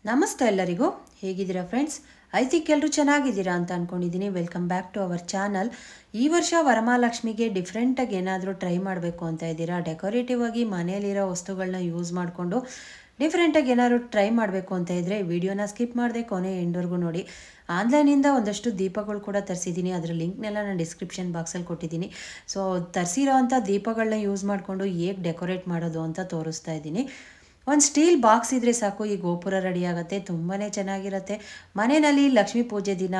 ನಮಸ್ತೆ ಎಲ್ಲರಿಗೂ ಹೇಗಿದ್ದೀರಾ ಫ್ರೆಂಡ್ಸ್ ಐ ಥಿಂಕ್ ಎಲ್ಲರೂ ಚೆನ್ನಾಗಿದ್ದೀರಾ ಅಂತ ಅಂದ್ಕೊಂಡಿದ್ದೀನಿ. Welcome back to our channel. ಈ ವರ್ಷ ವರಮಹಾಲಕ್ಷ್ಮಿಗೆ ಡಿಫ್ರೆಂಟಾಗಿ ಏನಾದರೂ ಟ್ರೈ ಮಾಡಬೇಕು ಅಂತ ಇದ್ದೀರಾ, ಡೆಕೋರೇಟಿವ್ ಆಗಿ ಮನೆಯಲ್ಲಿರೋ ವಸ್ತುಗಳನ್ನ ಯೂಸ್ ಮಾಡಿಕೊಂಡು ಡಿಫ್ರೆಂಟಾಗಿ ಏನಾದರೂ ಟ್ರೈ ಮಾಡಬೇಕು ಅಂತ ಇದ್ದರೆ ವಿಡಿಯೋನ ಸ್ಕಿಪ್ ಮಾಡದೆ ಕೊನೆ ಎಂಡ್ವರೆಗೂ ನೋಡಿ. ಆನ್ಲೈನಿಂದ ಒಂದಷ್ಟು ದೀಪಗಳು ಕೂಡ ತರಿಸಿದ್ದೀನಿ, ಅದರ ಲಿಂಕ್ನೆಲ್ಲ ನಾನು ಡಿಸ್ಕ್ರಿಪ್ಷನ್ ಬಾಕ್ಸಲ್ಲಿ ಕೊಟ್ಟಿದ್ದೀನಿ. ಸೊ ತರಿಸಿರೋ ಅಂಥ ದೀಪಗಳನ್ನ ಯೂಸ್ ಮಾಡಿಕೊಂಡು ಹೇಗೆ ಡೆಕೋರೇಟ್ ಮಾಡೋದು ಅಂತ ತೋರಿಸ್ತಾ ಇದ್ದೀನಿ. ಒಂದು ಸ್ಟೀಲ್ ಬಾಕ್ಸ್ ಇದ್ದರೆ ಸಾಕು, ಈ ಗೋಪುರ ರೆಡಿ ಆಗುತ್ತೆ, ತುಂಬಾ ಚೆನ್ನಾಗಿರುತ್ತೆ. ಮನೆಯಲ್ಲಿ ಲಕ್ಷ್ಮೀ ಪೂಜೆ ದಿನ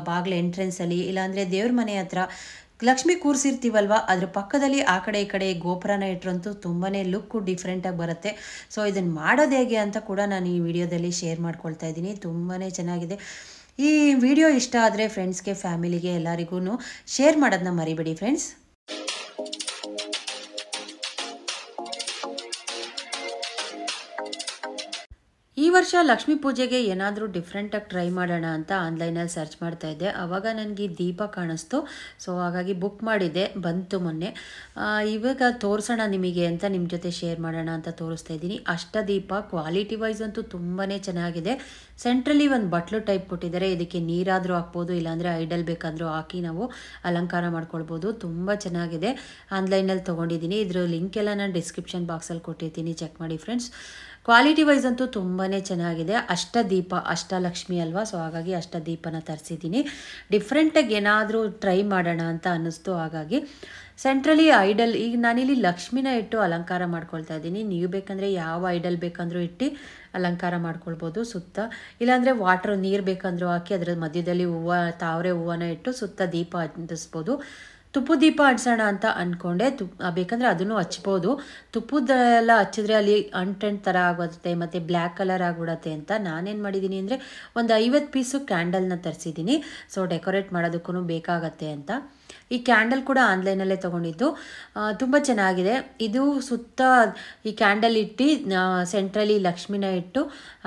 ಬಾಗಿಲು ಎಂಟ್ರೆನ್ಸಲ್ಲಿ ಇಲ್ಲಾಂದರೆ ದೇವ್ರ ಮನೆ ಹತ್ರ ಲಕ್ಷ್ಮಿ ಕೂರಿಸಿರ್ತೀವಲ್ವ, ಅದ್ರ ಪಕ್ಕದಲ್ಲಿ ಆ ಕಡೆ ಈ ಕಡೆ ಗೋಪುರನ ಇಟ್ಟರಂತೂ ತುಂಬಾ ಲುಕ್ಕು ಡಿಫ್ರೆಂಟಾಗಿ ಬರುತ್ತೆ. ಸೊ ಇದನ್ನು ಮಾಡೋದು ಹೇಗೆ ಅಂತ ಕೂಡ ನಾನು ಈ ವಿಡಿಯೋದಲ್ಲಿ ಶೇರ್ ಮಾಡ್ಕೊಳ್ತಾ ಇದ್ದೀನಿ. ತುಂಬಾ ಚೆನ್ನಾಗಿದೆ. ಈ ವಿಡಿಯೋ ಇಷ್ಟ ಆದರೆ ಫ್ರೆಂಡ್ಸ್ಗೆ, ಫ್ಯಾಮಿಲಿಗೆ ಎಲ್ಲರಿಗೂ ಶೇರ್ ಮಾಡೋದನ್ನ ಮರಿಬೇಡಿ ಫ್ರೆಂಡ್ಸ್. ಈ ವರ್ಷ ಲಕ್ಷ್ಮೀ ಪೂಜೆಗೆ ಏನಾದರೂ ಡಿಫ್ರೆಂಟಾಗಿ ಟ್ರೈ ಮಾಡೋಣ ಅಂತ ಆನ್ಲೈನಲ್ಲಿ ಸರ್ಚ್ ಮಾಡ್ತಾ ಇದ್ದೆ. ಆವಾಗ ನನಗೆ ದೀಪ ಕಾಣಿಸ್ತು. ಸೊ ಹಾಗಾಗಿ ಬುಕ್ ಮಾಡಿದ್ದೆ, ಬಂತು ಮೊನ್ನೆ. ಇವಾಗ ತೋರಿಸೋಣ ನಿಮಗೆ ಅಂತ ನಿಮ್ಮ ಜೊತೆ ಶೇರ್ ಮಾಡೋಣ ಅಂತ ತೋರಿಸ್ತಾ ಇದ್ದೀನಿ. ಅಷ್ಟದೀಪ ಕ್ವಾಲಿಟಿ ವೈಸ್ ಅಂತೂ ತುಂಬಾ ಚೆನ್ನಾಗಿದೆ. ಸೆಂಟ್ರಲ್ಲಿ ಒಂದು ಬಟ್ಲು ಟೈಪ್ ಕೊಟ್ಟಿದ್ದಾರೆ, ಇದಕ್ಕೆ ನೀರಾದರೂ ಹಾಕ್ಬೋದು, ಇಲ್ಲಾಂದರೆ ಐಡಲ್ ಬೇಕಾದರೂ ಹಾಕಿ ನಾವು ಅಲಂಕಾರ ಮಾಡ್ಕೊಳ್ಬೋದು. ತುಂಬ ಚೆನ್ನಾಗಿದೆ. ಆನ್ಲೈನಲ್ಲಿ ತೊಗೊಂಡಿದ್ದೀನಿ. ಇದ್ರ ಲಿಂಕ್ ಎಲ್ಲ ನಾನು ಡಿಸ್ಕ್ರಿಪ್ಷನ್ ಬಾಕ್ಸಲ್ಲಿ ಕೊಟ್ಟಿರ್ತೀನಿ, ಚೆಕ್ ಮಾಡಿ ಫ್ರೆಂಡ್ಸ್. ಕ್ವಾಲಿಟಿ ವೈಸ್ ಅಂತೂ ತುಂಬಾ ಚೆನ್ನಾಗಿದೆ. ಅಷ್ಟದೀಪ, ಅಷ್ಟಲಕ್ಷ್ಮಿ ಅಲ್ವಾ, ಸೊ ಹಾಗಾಗಿ ಅಷ್ಟದೀಪನ ತರಿಸಿದ್ದೀನಿ. ಡಿಫ್ರೆಂಟಾಗಿ ಏನಾದರೂ ಟ್ರೈ ಮಾಡೋಣ ಅಂತ ಅನ್ನಿಸ್ತು. ಹಾಗಾಗಿ ಸೆಂಟ್ರಲಿ ಐಡಲ್, ಈಗ ನಾನಿಲ್ಲಿ ಲಕ್ಷ್ಮಿನ ಇಟ್ಟು ಅಲಂಕಾರ ಮಾಡ್ಕೊಳ್ತಾ ಇದ್ದೀನಿ. ನೀವು ಬೇಕಂದರೆ ಯಾವ ಐಡಲ್ ಬೇಕಂದ್ರೂ ಇಟ್ಟು ಅಲಂಕಾರ ಮಾಡ್ಕೊಳ್ಬೋದು ಸುತ್ತ, ಇಲ್ಲಾಂದರೆ ನೀರು ಬೇಕಂದ್ರೂ ಹಾಕಿ ಅದರ ಮಧ್ಯದಲ್ಲಿ ತಾವರೆ ಹೂವನ ಇಟ್ಟು ಸುತ್ತ ದೀಪ ಅಂಟಿಸ್ಬೋದು. ತುಪ್ಪದ ದೀಪ ಹಚ್ಸೋಣ ಅಂತ ಅಂದ್ಕೊಂಡೆ, ಬೇಕಂದರೆ ಅದನ್ನು ಹಚ್ಬೋದು. ತುಪ್ಪದೆಲ್ಲ ಹಚ್ಚಿದ್ರೆ ಅಲ್ಲಿ ಅಂಟೆಂಟ್ ಥರ ಆಗುತ್ತೆ ಮತ್ತು ಬ್ಲ್ಯಾಕ್ ಕಲರ್ ಆಗಿಬಿಡತ್ತೆ ಅಂತ ನಾನೇನು ಮಾಡಿದ್ದೀನಿ ಅಂದರೆ ಒಂದು 50 ಪೀಸು ಕ್ಯಾಂಡಲ್ನ ತರಿಸಿದ್ದೀನಿ. ಸೊ ಡೆಕೋರೇಟ್ ಮಾಡೋದಕ್ಕೂ ಬೇಕಾಗತ್ತೆ ಅಂತ. ಈ ಕ್ಯಾಂಡಲ್ ಕೂಡ ಆನ್ಲೈನಲ್ಲೇ ತೊಗೊಂಡಿದ್ದು, ತುಂಬ ಚೆನ್ನಾಗಿದೆ. ಇದು ಸುತ್ತ ಈ ಕ್ಯಾಂಡಲ್ ಇಟ್ಟು ಸೆಂಟ್ರಲ್ಲಿ ಲಕ್ಷ್ಮಿನ ಇಟ್ಟು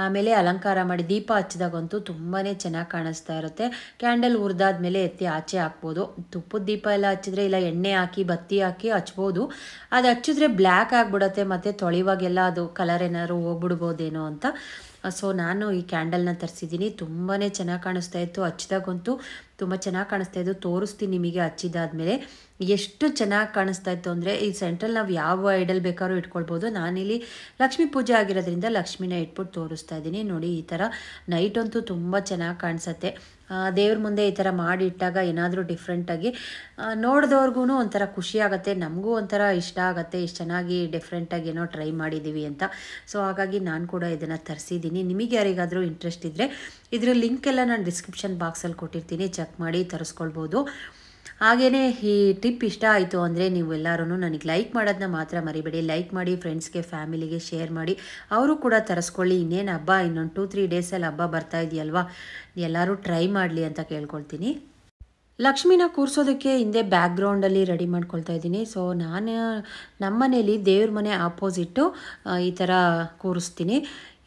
ಆಮೇಲೆ ಅಲಂಕಾರ ಮಾಡಿ ದೀಪ ಹಚ್ಚಿದಾಗಂತೂ ತುಂಬಾ ಚೆನ್ನಾಗಿ ಕಾಣಿಸ್ತಾ ಇರುತ್ತೆ. ಕ್ಯಾಂಡಲ್ ಉರಿದಾದ್ಮೇಲೆ ಎತ್ತಿ ಆಚೆ ಹಾಕ್ಬೋದು. ತುಪ್ಪದ ದೀಪ ಎಲ್ಲ ಹಚ್ಚಿದ್ರೆ ಇಲ್ಲ ಎಣ್ಣೆ ಹಾಕಿ ಬತ್ತಿ ಹಾಕಿ ಹಚ್ಬೋದು. ಅದು ಹಚ್ಚಿದ್ರೆ ಬ್ಲ್ಯಾಕ್ ಆಗಿಬಿಡುತ್ತೆ ಮತ್ತು ತೊಳೆಯುವಾಗೆಲ್ಲ ಅದು ಕಲರ್ ಏನಾದ್ರು ಹೋಗ್ಬಿಡ್ಬೋದೇನೋ ಅಂತ. ಸೊ ನಾನು ಈ ಕ್ಯಾಂಡಲ್ನ ತರಿಸಿದ್ದೀನಿ. ತುಂಬಾ ಚೆನ್ನಾಗಿ ಕಾಣಿಸ್ತಾ ಇತ್ತು. ಹಚ್ಚಿದಾಗಂತೂ ತುಂಬ ಚೆನ್ನಾಗಿ ಕಾಣಿಸ್ತಾ ಇತ್ತು. ತೋರಿಸ್ತೀನಿ ನಿಮಗೆ ಹಚ್ಚಿದಾದ್ಮೇಲೆ ಎಷ್ಟು ಚೆನ್ನಾಗಿ ಕಾಣಿಸ್ತಾ ಇತ್ತು ಅಂದರೆ. ಈ ಸೆಂಟ್ರಲ್ಲಿ ನಾವು ಯಾವ ಐಡಲ್ ಬೇಕಾದ್ರೂ ಇಟ್ಕೊಳ್ಬೋದು. ನಾನಿಲ್ಲಿ ಲಕ್ಷ್ಮೀ ಪೂಜೆ ಆಗಿರೋದ್ರಿಂದ ಲಕ್ಷ್ಮಿನ ಇಟ್ಬಿಟ್ಟು ತೋರಿಸ್ತಾ ಇದ್ದೀನಿ. ನೋಡಿ, ಈ ಥರ ನೈಟ್ ಅಂತೂ ತುಂಬ ಚೆನ್ನಾಗಿ ಕಾಣಿಸುತ್ತೆ. ದೇವ್ರ ಮುಂದೆ ಈ ಥರ ಮಾಡಿ ಇಟ್ಟಾಗ ಏನಾದರೂ ಡಿಫ್ರೆಂಟಾಗಿ ನೋಡಿದವ್ರಿಗೂ ಒಂಥರ ಖುಷಿ ಆಗುತ್ತೆ, ನಮಗೂ ಒಂಥರ ಇಷ್ಟ ಆಗುತ್ತೆ, ಇಷ್ಟು ಚೆನ್ನಾಗಿ ಡಿಫ್ರೆಂಟಾಗಿ ಏನೋ ಟ್ರೈ ಮಾಡಿದ್ದೀವಿ ಅಂತ. ಸೊ ಹಾಗಾಗಿ ನಾನು ಕೂಡ ಇದನ್ನು ತರಿಸಿದ್ದೀನಿ. ನಿಮಗೆ ಯಾರಿಗಾದರೂ ಇಂಟ್ರೆಸ್ಟ್ ಇದ್ದರೆ ಇದರ ಲಿಂಕ್ ಎಲ್ಲ ನಾನು ಡಿಸ್ಕ್ರಿಪ್ಷನ್ ಬಾಕ್ಸಲ್ಲಿ ಕೊಟ್ಟಿರ್ತೀನಿ, ಚೆಕ್ ಮಾಡಿ ತರಿಸ್ಕೊಳ್ಬೋದು. ಹಾಗೆಯೇ ಈ ಟಿಪ್ ಇಷ್ಟ ಆಯಿತು ಅಂದರೆ ನೀವೆಲ್ಲರೂ ನನಗೆ ಲೈಕ್ ಮಾಡೋದನ್ನ ಮಾತ್ರ ಮರಿಬೇಡಿ. ಲೈಕ್ ಮಾಡಿ, ಫ್ರೆಂಡ್ಸ್ಗೆ, ಫ್ಯಾಮಿಲಿಗೆ ಶೇರ್ ಮಾಡಿ, ಅವರು ಕೂಡ ತರಿಸ್ಕೊಳ್ಳಿ. ಇನ್ನೇನು ಹಬ್ಬ, ಇನ್ನೊಂದು 2-3 ಡೇಸಲ್ಲಿ ಹಬ್ಬ ಬರ್ತಾ ಇದೆಯಲ್ವಾ, ಎಲ್ಲರೂ ಟ್ರೈ ಮಾಡಲಿ ಅಂತ ಕೇಳ್ಕೊಳ್ತೀನಿ. ಲಕ್ಷ್ಮಿನ ಕೂರಿಸೋದಕ್ಕೆ ಹಿಂದೆ ಬ್ಯಾಕ್ಗ್ರೌಂಡಲ್ಲಿ ರೆಡಿ ಮಾಡ್ಕೊಳ್ತಾ ಇದ್ದೀನಿ. ಸೊ ನಾನು ನಮ್ಮ ಮನೇಲಿ ದೇವ್ರ ಮನೆ ಆಪೋಸಿಟ್ಟು ಈ ಥರ ಕೂರಿಸ್ತೀನಿ.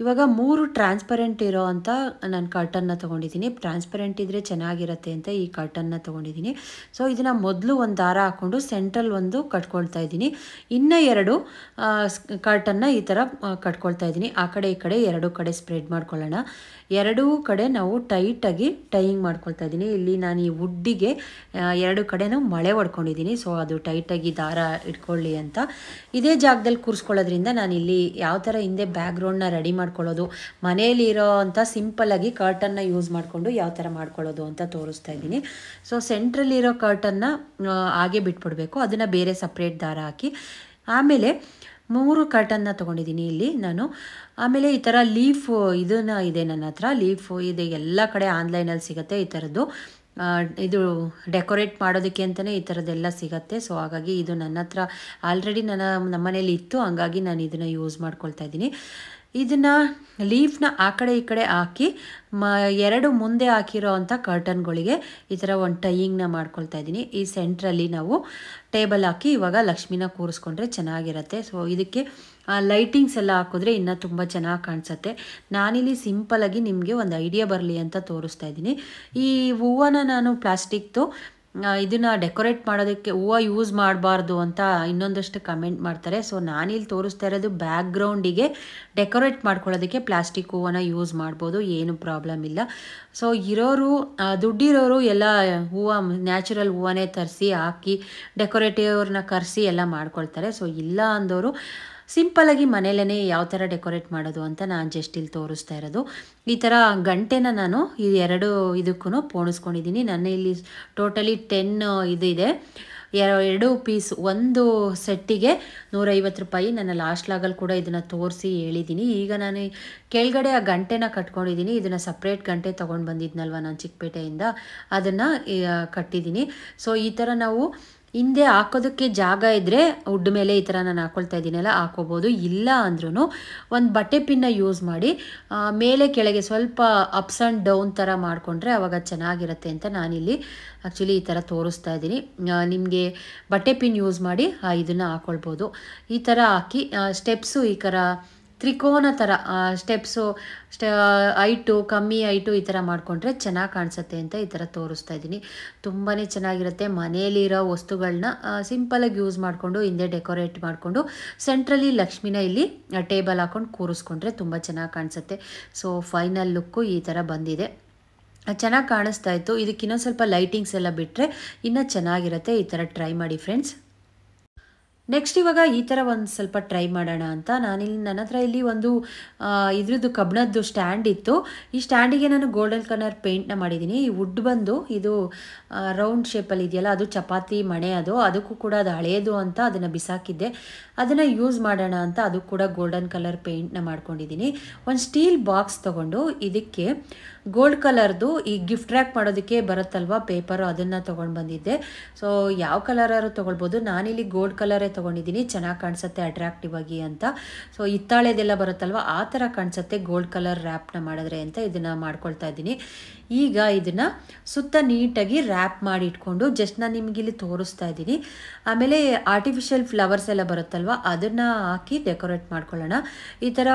ಇವಾಗ 3 ಟ್ರಾನ್ಸ್ಪರೆಂಟ್ ಇರೋ ಅಂಥ ನಾನು ಕರ್ಟನ್ನ ತೊಗೊಂಡಿದ್ದೀನಿ. ಟ್ರಾನ್ಸ್ಪರೆಂಟ್ ಇದ್ದರೆ ಚೆನ್ನಾಗಿರುತ್ತೆ ಅಂತ ಈ ಕರ್ಟನ್ನ ತೊಗೊಂಡಿದ್ದೀನಿ. ಸೊ ಇದನ್ನು ಮೊದಲು ಒಂದು ದಾರ ಹಾಕ್ಕೊಂಡು ಸೆಂಟ್ರಲ್ ಒಂದು ಕಟ್ಕೊಳ್ತಾ ಇದ್ದೀನಿ. ಇನ್ನೂ 2 ಕರ್ಟನ್ನ ಈ ಥರ ಕಟ್ಕೊಳ್ತಾ ಇದ್ದೀನಿ. ಆ ಕಡೆ ಈ ಕಡೆ 2 ಕಡೆ ಸ್ಪ್ರೆಡ್ ಮಾಡ್ಕೊಳ್ಳೋಣ. 2 ಕಡೆ ನಾವು ಟೈಟಾಗಿ ಟೈಯಿಂಗ್ ಮಾಡ್ಕೊಳ್ತಾ ಇದ್ದೀನಿ. ಇಲ್ಲಿ ನಾನು ಈ ವುಡ್ಡಿಗೆ 2 ಕಡೆನೂ ಮಳೆ ಹೊಡ್ಕೊಂಡಿದ್ದೀನಿ. ಸೊ ಅದು ಟೈಟಾಗಿ ದಾರ ಇಟ್ಕೊಳ್ಳಿ ಅಂತ. ಇದೇ ಜಾಗದಲ್ಲಿ ಕೂರಿಸ್ಕೊಳ್ಳೋದ್ರಿಂದ ನಾನಿಲ್ಲಿ ಯಾವ ಥರ ಹಿಂದೆ ಬ್ಯಾಕ್ಗ್ರೌಂಡ್ನ ರೆಡಿ ಮಾಡ್ಕೊಳ್ಳೋದು, ಮನೆಯಲ್ಲಿ ಇರೋ ಅಂಥ ಸಿಂಪಲ್ಲಾಗಿ ಕರ್ಟನ್ನ ಯೂಸ್ ಮಾಡಿಕೊಂಡು ಯಾವ ಥರ ಮಾಡ್ಕೊಳ್ಳೋದು ಅಂತ ತೋರಿಸ್ತಾ ಇದ್ದೀನಿ. ಸೊ ಸೆಂಟ್ರಲ್ಲಿರೋ ಕರ್ಟನ್ನ ಹಾಗೆ ಬಿಟ್ಬಿಡ್ಬೇಕು, ಅದನ್ನು ಬೇರೆ ಸಪ್ರೇಟ್ ದಾರ ಹಾಕಿ. ಆಮೇಲೆ 3 ಕರ್ಟನ್ನ ತೊಗೊಂಡಿದ್ದೀನಿ ಇಲ್ಲಿ ನಾನು. ಆಮೇಲೆ ಈ ಥರ ಲೀಫ್ ಇದನ್ನು ಇದೆ ನನ್ನ ಹತ್ರ, ಲೀಫು ಇದೆ, ಎಲ್ಲ ಕಡೆ ಆನ್ಲೈನಲ್ಲಿ ಸಿಗುತ್ತೆ ಈ ಥರದ್ದು. ಇದು ಡೆಕೋರೇಟ್ ಮಾಡೋದಕ್ಕೆ ಅಂತಲೇ ಈ ಥರದ್ದೆಲ್ಲ ಸಿಗುತ್ತೆ. ಸೊ ಹಾಗಾಗಿ ಇದು ನನ್ನ ಹತ್ರ ಆಲ್ರೆಡಿ ನಮ್ಮ ಮನೇಲಿ ಇತ್ತು, ಹಂಗಾಗಿ ನಾನು ಇದನ್ನು ಯೂಸ್ ಮಾಡ್ಕೊಳ್ತಾ ಇದ್ದೀನಿ. ಇದನ್ನು ಲೀಫ್ನ ಆ ಕಡೆ ಈ ಕಡೆ ಹಾಕಿ 2 ಮುಂದೆ ಹಾಕಿರೋ ಅಂಥ ಕರ್ಟನ್ಗಳಿಗೆ ಈ ಥರ ಒಂದು ಟೈಯಿಂಗ್ನ ಮಾಡ್ಕೊಳ್ತಾ ಇದ್ದೀನಿ. ಈ ಸೆಂಟ್ರಲ್ಲಿ ನಾವು ಟೇಬಲ್ ಹಾಕಿ ಇವಾಗ ಲಕ್ಷ್ಮಿನ ಕೂರಿಸ್ಕೊಂಡ್ರೆ ಚೆನ್ನಾಗಿರುತ್ತೆ. ಸೊ ಇದಕ್ಕೆ ಲೈಟಿಂಗ್ಸ್ ಎಲ್ಲ ಹಾಕಿದ್ರೆ ಇನ್ನೂ ತುಂಬ ಚೆನ್ನಾಗಿ ಕಾಣಿಸುತ್ತೆ. ನಾನಿಲ್ಲಿ ಸಿಂಪಲಾಗಿ ನಿಮಗೆ ಒಂದು ಐಡಿಯಾ ಬರಲಿ ಅಂತ ತೋರಿಸ್ತಾ ಇದ್ದೀನಿ. ಈ ಹೂವನ್ನ ನಾನು ಪ್ಲಾಸ್ಟಿಕ್ದು ಇದನ್ನು ಡೆಕೋರೇಟ್ ಮಾಡೋದಕ್ಕೆ ಹೂವು ಯೂಸ್ ಮಾಡಬಾರ್ದು ಅಂತ ಇನ್ನೊಂದಷ್ಟು ಕಮೆಂಟ್ ಮಾಡ್ತಾರೆ. ಸೊ ನಾನಿಲ್ಲಿ ತೋರಿಸ್ತಾ ಇರೋದು ಬ್ಯಾಕ್ಗ್ರೌಂಡಿಗೆ ಡೆಕೋರೇಟ್ ಮಾಡ್ಕೊಳ್ಳೋದಕ್ಕೆ ಪ್ಲಾಸ್ಟಿಕ್ ಹೂವನ್ನ ಯೂಸ್ ಮಾಡ್ಬೋದು, ಏನು ಪ್ರಾಬ್ಲಮ್ ಇಲ್ಲ. ಸೊ ದುಡ್ಡಿರೋರು ಎಲ್ಲ ಹೂವು ನ್ಯಾಚುರಲ್ ಹೂವನೇ ತರಿಸಿ ಹಾಕಿ ಡೆಕೋರೇಟಿವ್ರನ್ನ ಕರೆಸಿ ಎಲ್ಲ ಮಾಡ್ಕೊಳ್ತಾರೆ. ಸೊ ಇಲ್ಲ ಅಂದವರು ಸಿಂಪಲಾಗಿ ಮನೇಲೇ ಯಾವ ಥರ ಡೆಕೋರೇಟ್ ಮಾಡೋದು ಅಂತ ನಾನು ಜಸ್ಟ್ ಇಲ್ಲಿ ತೋರಿಸ್ತಾ ಇರೋದು. ಈ ಥರ ಗಂಟೆನ ನಾನು ಈ ಎರಡು ಇದಕ್ಕೂ ಪೋಣಿಸ್ಕೊಂಡಿದ್ದೀನಿ. ನನ್ನ ಇಲ್ಲಿ ಟೋಟಲಿ 10 ಇದು ಇದೆ, 2 ಪೀಸ್, ಒಂದು ಸೆಟ್ಟಿಗೆ 150 ರೂಪಾಯಿ. ನನ್ನ ಲಾಸ್ಟ್ ಲಾಗಲ್ಲಿ ಕೂಡ ಇದನ್ನು ತೋರಿಸಿ ಹೇಳಿದ್ದೀನಿ. ಈಗ ನಾನು ಕೆಳಗಡೆ ಆ ಗಂಟೆನ ಕಟ್ಕೊಂಡಿದ್ದೀನಿ. ಇದನ್ನು ಸಪ್ರೇಟ್ ಗಂಟೆ ತೊಗೊಂಡು ಬಂದಿದ್ನಲ್ವ ನಾನು ಚಿಕ್ಕಪೇಟೆಯಿಂದ, ಅದನ್ನು ಕಟ್ಟಿದ್ದೀನಿ. ಸೊ ಈ ಥರ ನಾವು ಹಿಂದೆ ಹಾಕೋದಕ್ಕೆ ಜಾಗ ಇದ್ದರೆ ವುಡ್ ಮೇಲೆ ಈ ಥರ ನಾನು ಹಾಕ್ಕೊಳ್ತಾ ಇದ್ದೀನಲ್ಲ ಹಾಕೋಬೋದು. ಇಲ್ಲ ಅಂದ್ರೂ ಒಂದು ಬಟ್ಟೆ ಪಿನ್ನ ಯೂಸ್ ಮಾಡಿ ಮೇಲೆ ಕೆಳಗೆ ಸ್ವಲ್ಪ ಅಪ್ಸ್ ಆ್ಯಂಡ್ ಡೌನ್ ಥರ ಮಾಡಿಕೊಂಡ್ರೆ ಆವಾಗ ಚೆನ್ನಾಗಿರುತ್ತೆ ಅಂತ ನಾನಿಲ್ಲಿ ಆ್ಯಕ್ಚುಲಿ ಈ ಥರ ತೋರಿಸ್ತಾ ಇದ್ದೀನಿ. ನಿಮಗೆ ಬಟ್ಟೆ ಪಿನ್ ಯೂಸ್ ಮಾಡಿ ಇದನ್ನು ಹಾಕ್ಕೊಳ್ಬೋದು. ಈ ಥರ ಹಾಕಿ ಸ್ಟೆಪ್ಸು ಈ ಥರ ತ್ರಿಕೋನ ಥರ ಸ್ಟೆಪ್ಸು ಹೈಟು ಕಮ್ಮಿ ಹೈಟು ಈ ಥರ ಮಾಡಿಕೊಂಡ್ರೆ ಚೆನ್ನಾಗಿ ಕಾಣಿಸುತ್ತೆ ಅಂತ ಈ ಥರ ತೋರಿಸ್ತಾ ಇದ್ದೀನಿ. ತುಂಬಾ ಚೆನ್ನಾಗಿರುತ್ತೆ. ಮನೆಯಲ್ಲಿರೋ ವಸ್ತುಗಳನ್ನ ಸಿಂಪಲಾಗಿ ಯೂಸ್ ಮಾಡಿಕೊಂಡು ಹಿಂದೆ ಡೆಕೋರೇಟ್ ಮಾಡಿಕೊಂಡು ಸೆಂಟ್ರಲ್ಲಿ ಲಕ್ಷ್ಮಿನ ಇಲ್ಲಿ ಟೇಬಲ್ ಹಾಕ್ಕೊಂಡು ಕೂರಿಸ್ಕೊಂಡ್ರೆ ತುಂಬ ಚೆನ್ನಾಗಿ ಕಾಣಿಸುತ್ತೆ. ಸೊ ಫೈನಲ್ ಲುಕ್ಕು ಈ ಥರ ಬಂದಿದೆ, ಚೆನ್ನಾಗಿ ಕಾಣಿಸ್ತಾ ಇತ್ತು. ಇದಕ್ಕೆ ಇನ್ನೊಂದು ಸ್ವಲ್ಪ ಲೈಟಿಂಗ್ಸ್ ಎಲ್ಲ ಬಿಟ್ಟರೆ ಇನ್ನೂ ಚೆನ್ನಾಗಿರುತ್ತೆ. ಈ ಥರ ಟ್ರೈ ಮಾಡಿ ಫ್ರೆಂಡ್ಸ್. ನೆಕ್ಸ್ಟ್ ಇವಾಗ ಈ ಥರ ಒಂದು ಸ್ವಲ್ಪ ಟ್ರೈ ಮಾಡೋಣ ಅಂತ ನನ್ನ ಹತ್ರ ಇಲ್ಲಿ ಒಂದು ಇದ್ರದ್ದು ಕಬ್ಬಿಣದ್ದು ಸ್ಟ್ಯಾಂಡ್ ಇತ್ತು. ಈ ಸ್ಟ್ಯಾಂಡಿಗೆ ನಾನು ಗೋಲ್ಡನ್ ಕಲರ್ ಪೇಂಟ್ನ ಮಾಡಿದ್ದೀನಿ. ಈ ವುಡ್ ಬಂದು ಇದು ರೌಂಡ್ ಶೇಪಲ್ಲಿ ಇದೆಯಲ್ಲ, ಅದು ಚಪಾತಿ ಮಣೆ, ಅದಕ್ಕೂ ಕೂಡ ಅದು ಹಳೆಯದು ಅಂತ ಅದನ್ನು ಬಿಸಾಕಿದ್ದೆ. ಅದನ್ನು ಯೂಸ್ ಮಾಡೋಣ ಅಂತ ಅದು ಕೂಡ ಗೋಲ್ಡನ್ ಕಲರ್ ಪೇಂಟ್ನ ಮಾಡ್ಕೊಂಡಿದ್ದೀನಿ. ಒಂದು ಸ್ಟೀಲ್ ಬಾಕ್ಸ್ ತೊಗೊಂಡು ಇದಕ್ಕೆ ಗೋಲ್ಡ್ ಕಲರ್ದು ಈ ಗಿಫ್ಟ್ ರ್ಯಾಕ್ ಮಾಡೋದಕ್ಕೆ ಬರುತ್ತಲ್ವ ಪೇಪರು, ಅದನ್ನು ತೊಗೊಂಡು ಬಂದಿದ್ದೆ. ಸೊ ಯಾವ ಕಲರಾದ್ರು ತೊಗೊಳ್ಬೋದು. ನಾನಿಲ್ಲಿ ಗೋಲ್ಡ್ ಕಲರೇ ತೊಗೊಂಡಿದ್ದೀನಿ, ಚೆನ್ನಾಗಿ ಕಾಣಿಸುತ್ತೆ ಅಟ್ರಾಕ್ಟಿವ್ ಆಗಿ ಅಂತ. ಸೊ ಹಿತ್ತಾಳೆದೆಲ್ಲ ಬರುತ್ತಲ್ವ ಆ ಥರ ಕಾಣಿಸುತ್ತೆ ಗೋಲ್ಡ್ ಕಲರ್ ರ್ಯಾಪ್ನ ಮಾಡಿದ್ರೆ ಅಂತ ಇದನ್ನು ಮಾಡ್ಕೊಳ್ತಾ ಇದ್ದೀನಿ. ಈಗ ಇದನ್ನು ಸುತ್ತ ನೀಟಾಗಿ ರ್ಯಾಪ್ ಮಾಡಿ ಇಟ್ಕೊಂಡು ಜಸ್ಟ್ ನಾನು ನಿಮ್ಗೆ ಇಲ್ಲಿ ತೋರಿಸ್ತಾ ಇದ್ದೀನಿ. ಆಮೇಲೆ ಆರ್ಟಿಫಿಷಿಯಲ್ ಫ್ಲವರ್ಸ್ ಎಲ್ಲ ಬರುತ್ತಲ್ವ ಅದನ್ನು ಹಾಕಿ ಡೆಕೋರೇಟ್ ಮಾಡ್ಕೊಳ್ಳೋಣ. ಈ ಥರ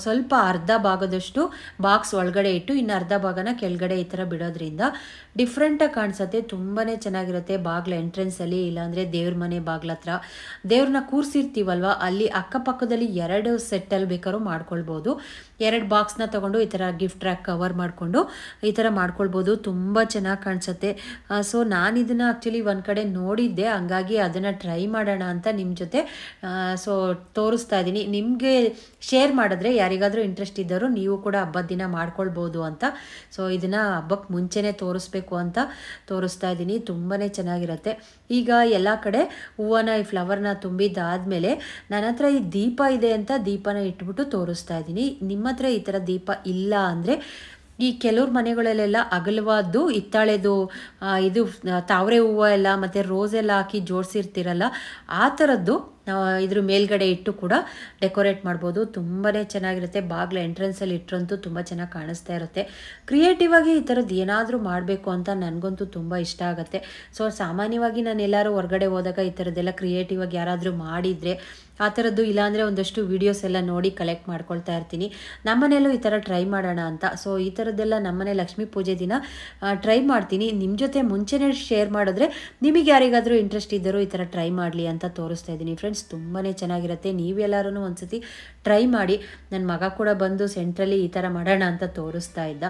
ಸ್ವಲ್ಪ ಅರ್ಧ ಭಾಗದಷ್ಟು ಬಾಕ್ಸ್ ಒಳಗಡೆ ಇಟ್ಟು ಇನ್ನು ಅರ್ಧ ಭಾಗನ ಕೆಳಗಡೆ ಈ ಥರ ಬಿಡೋದ್ರಿಂದ ಡಿಫ್ರೆಂಟಾಗಿ ಕಾಣಿಸುತ್ತೆ, ತುಂಬಾ ಚೆನ್ನಾಗಿರುತ್ತೆ. ಬಾಗ್ಲ ಎಂಟ್ರೆನ್ಸಲ್ಲಿ ಇಲ್ಲಾಂದರೆ ದೇವ್ರ ಮನೆ ಬಾಗ್ಲ ಹತ್ರ ದೇವ್ರನ್ನ ಕೂರಿಸಿರ್ತೀವಲ್ವ ಅಲ್ಲಿ ಅಕ್ಕಪಕ್ಕದಲ್ಲಿ 2 ಸೆಟ್ಟಲ್ಲಿ ಬೇಕಾದ್ರೂ ಮಾಡ್ಕೊಳ್ಬೋದು. 2 ಬಾಕ್ಸ್ನ ತೊಗೊಂಡು ಈ ಥರ ಗಿಫ್ಟ್ ರ್ಯಾಕ್ ಕವರ್ ಮಾಡಿಕೊಂಡು ಈ ಥರ ಮಾಡ್ಕೊಳ್ಬೋದು, ತುಂಬ ಚೆನ್ನಾಗಿ ಕಾಣಿಸುತ್ತೆ. ಸೊ ನಾನು ಇದನ್ನು ಆ್ಯಕ್ಚುಲಿ ಒಂದು ಕಡೆ ನೋಡಿದ್ದೆ, ಹಂಗಾಗಿ ಅದನ್ನು ಟ್ರೈ ಮಾಡೋಣ ಅಂತ ನಿಮ್ಮ ಜೊತೆ ತೋರಿಸ್ತಾ ಇದ್ದೀನಿ. ನಿಮಗೆ ಶೇರ್ ಮಾಡಿದ್ರೆ ಯಾರಿಗಾದರೂ ಇಂಟ್ರೆಸ್ಟ್ ಇದ್ದವರು ನೀವು ಕೂಡ ಹಬ್ಬದ ದಿನ ಮಾಡ್ಕೊಳ್ಬೋದು ಅಂತ. ಸೊ ಇದನ್ನು ಹಬ್ಬಕ್ಕೆ ಮುಂಚೆನೇ ತೋರಿಸ್ಬೇಕು ಅಂತ ತೋರಿಸ್ತಾ ಇದ್ದೀನಿ, ತುಂಬಾ ಚೆನ್ನಾಗಿರುತ್ತೆ. ಈಗ ಎಲ್ಲ ಕಡೆ ಹೂವನ್ನ ಈ ಫ್ಲವರ್ನ ತುಂಬಿದ್ದಾದಮೇಲೆ ನನ್ನ ಹತ್ರ ಈ ದೀಪ ಇದೆ ಅಂತ ದೀಪನ ಇಟ್ಬಿಟ್ಟು ತೋರಿಸ್ತಾ ಇದ್ದೀನಿ. ನಿಮ್ಮ ಹತ್ರ ಈ ಥರ ದೀಪ ಇಲ್ಲ ಅಂದರೆ ಈ ಕೆಲವ್ರ ಮನೆಗಳಲ್ಲೆಲ್ಲ ಅಗಲವಾದ್ದು ಹಿತ್ತಾಳೆದು ಇದು ತಾವರೆ ಹೂವು ಎಲ್ಲ ಮತ್ತು ರೋಸ್ ಎಲ್ಲ ಹಾಕಿ ಜೋಡಿಸಿರ್ತೀರಲ್ಲ ಆ ಥರದ್ದು ಇದ್ರ ಮೇಲ್ಗಡೆ ಇಟ್ಟು ಕೂಡ ಡೆಕೋರೇಟ್ ಮಾಡ್ಬೋದು, ತುಂಬಾ ಚೆನ್ನಾಗಿರುತ್ತೆ. ಬಾಗ್ಲ ಎಂಟ್ರೆನ್ಸಲ್ಲಿ ಇಟ್ಟರಂತೂ ತುಂಬ ಚೆನ್ನಾಗಿ ಕಾಣಿಸ್ತಾ ಇರುತ್ತೆ. ಕ್ರಿಯೇಟಿವ್ ಆಗಿ ಈ ಥರದ್ದು ಏನಾದರೂ ಮಾಡಬೇಕು ಅಂತ ನನಗಂತೂ ತುಂಬ ಇಷ್ಟ ಆಗುತ್ತೆ. ಸೊ ಸಾಮಾನ್ಯವಾಗಿ ನಾನು ಎಲ್ಲರೂ ಹೊರಗಡೆ ಹೋದಾಗ ಈ ಥರದ್ದೆಲ್ಲ ಕ್ರಿಯೇಟಿವ್ ಆಗಿ ಯಾರಾದರೂ ಮಾಡಿದರೆ ಆ ಥರದ್ದು, ಇಲ್ಲಾಂದರೆ ಒಂದಷ್ಟು ವೀಡಿಯೋಸ್ ಎಲ್ಲ ನೋಡಿ ಕಲೆಕ್ಟ್ ಮಾಡ್ಕೊಳ್ತಾ ಇರ್ತೀನಿ. ನಮ್ಮನೆಯಲ್ಲೂ ಈ ಥರ ಟ್ರೈ ಮಾಡೋಣ ಅಂತ. ಸೊ ಈ ಥರದ್ದೆಲ್ಲ ನಮ್ಮನೆ ಲಕ್ಷ್ಮೀ ಪೂಜೆ ದಿನ ಟ್ರೈ ಮಾಡ್ತೀನಿ. ನಿಮ್ಮ ಜೊತೆ ಮುಂಚೆನೇ ಶೇರ್ ಮಾಡಿದ್ರೆ ನಿಮಗೆ ಯಾರಿಗಾದರೂ ಇಂಟ್ರೆಸ್ಟ್ ಇದ್ದರೂ ಈ ಥರ ಟ್ರೈ ಮಾಡಲಿ ಅಂತ ತೋರಿಸ್ತಾ ಇದ್ದೀನಿ ಫ್ರೆಂಡ್ಸ್. ತುಂಬಾ ಚೆನ್ನಾಗಿರುತ್ತೆ, ನೀವೆಲ್ಲರೂ ಒಂದ್ಸತಿ ಟ್ರೈ ಮಾಡಿ. ನನ್ನ ಮಗ ಕೂಡ ಬಂದು ಸೆಂಟ್ರಲ್ಲಿ ಈ ಥರ ಮಾಡೋಣ ಅಂತ ತೋರಿಸ್ತಾ ಇದ್ದ,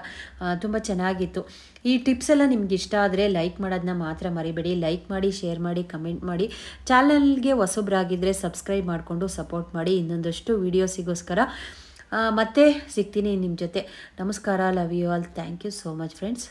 ತುಂಬ ಚೆನ್ನಾಗಿತ್ತು. ಈ ಟಿಪ್ಸ್ ಎಲ್ಲ ನಿಮ್ಗೆ ಇಷ್ಟ ಆದರೆ ಲೈಕ್ ಮಾಡೋದನ್ನ ಮಾತ್ರ ಮರಿಬೇಡಿ. ಲೈಕ್ ಮಾಡಿ, ಶೇರ್ ಮಾಡಿ, ಕಮೆಂಟ್ ಮಾಡಿ. ಚಾನಲ್ಗೆ ಹೊಸಬ್ರಾಗಿದ್ದರೆ ಸಬ್ಸ್ಕ್ರೈಬ್ ಮಾಡಿಕೊಂಡು ಸಪೋರ್ಟ್ ಮಾಡಿ. ಇನ್ನೊಂದಷ್ಟು ವೀಡಿಯೋಸಿಗೋಸ್ಕರ ಮತ್ತೆ ಸಿಗ್ತೀನಿ ನಿಮ್ಮ ಜೊತೆ. ನಮಸ್ಕಾರ, love you all, thank you so much friends.